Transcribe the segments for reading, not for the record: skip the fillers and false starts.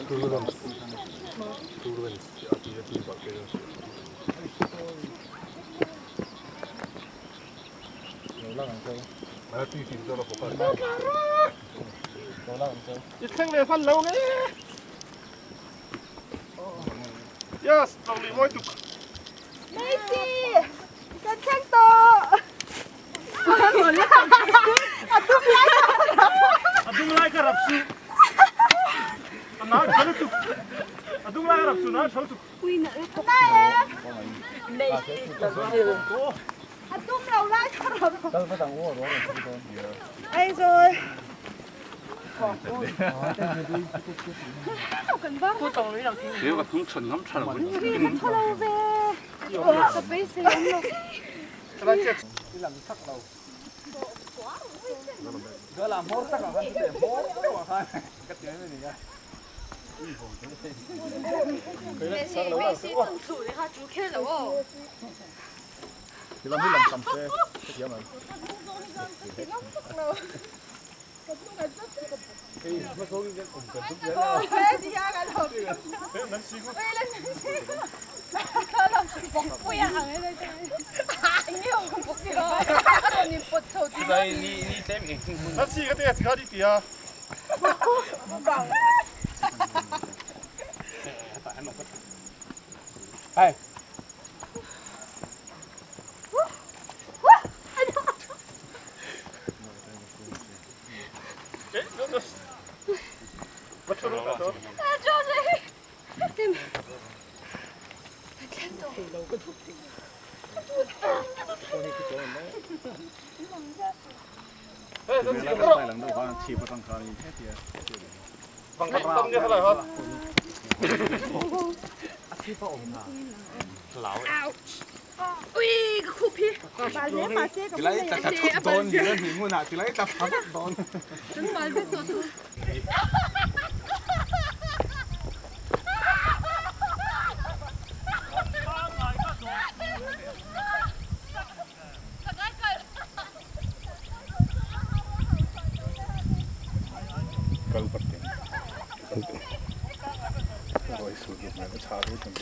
Turulams. Turulams. Ati bakıyor. Ati film đó là có phải. Ít khăn này phân lâu đấy. Yes, tao đi mỗi tục. Messi, cần tranh tổ. Adung lai ka rapsu. Anak chalo tu. Adung lai rapsu na chalo tu. Ui nợ cái này em. Messi, Adung lâu lại cho rồi. Đây rồi. Nếu mà không chuẩn lắm chả là Ui nó thô lâu về. Cái bế xe lắm đâu. Đi làm sắc đâu. Đó là mốt chắc là vẫn để mốt mà thôi. Cắt tiếng này nhá. Messi tổng thủ thì ha chú kia rồi. Thì làm cái cầm xe. Cái mà. Cái nó có cái cùng cần giúp đỡ. Ôi, đi ra cái đầu. Nắn xí quá. Ôi lên xí. Nó làm sự bóng quay hàng ấy đây. Anh ấy không có gì đâu. Còn nhìn bột thầu thì Đây ni tem hình. Nắn xí cái này thì đi kìa. bằng. Hey. Nó. Bắt cho nó cả thôi. Cho đây. Tìm. Tranh tổ. Ê, nắn xí cái Đây là nó có chỉ vào trong khơi hết thì. bằng cách tâm như thế này hả? Ui, cái khu phi. Bà dễ mà xe Thì lấy ta thắt tôn gì lên thì mua nào thì lấy ta thắt tôn. Đúng rồi, biết rồi thôi. Kalau pergi. Rồi sử dụng này nó xả hết rồi.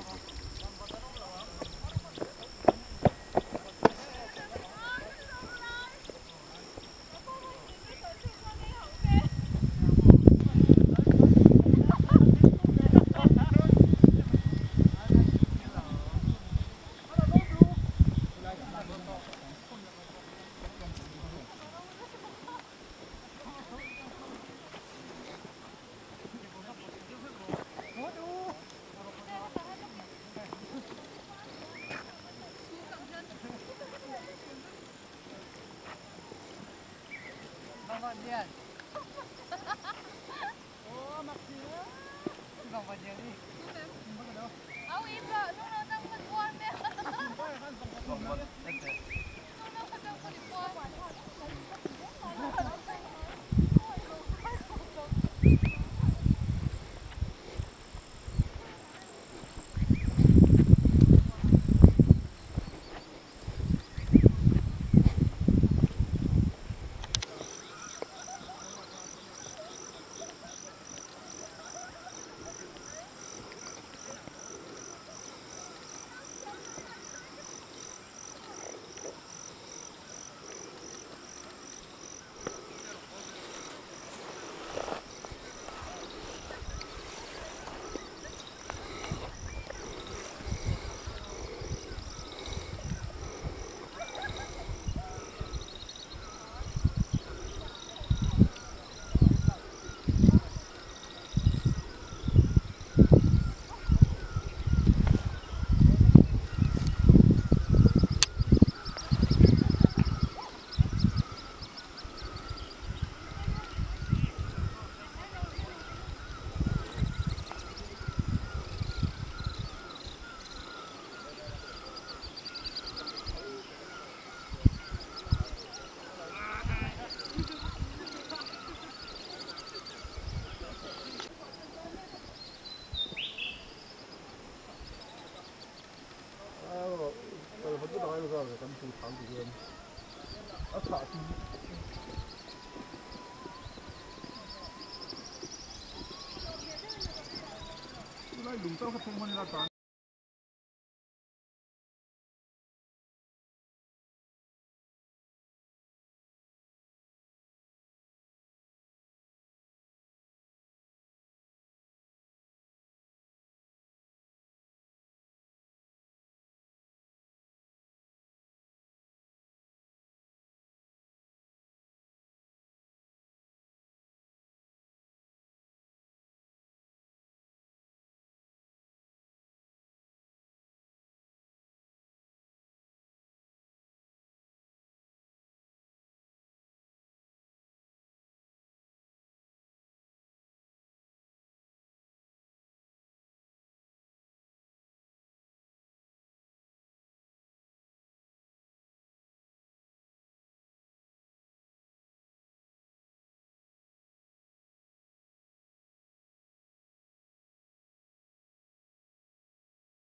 lùng tao không phân ra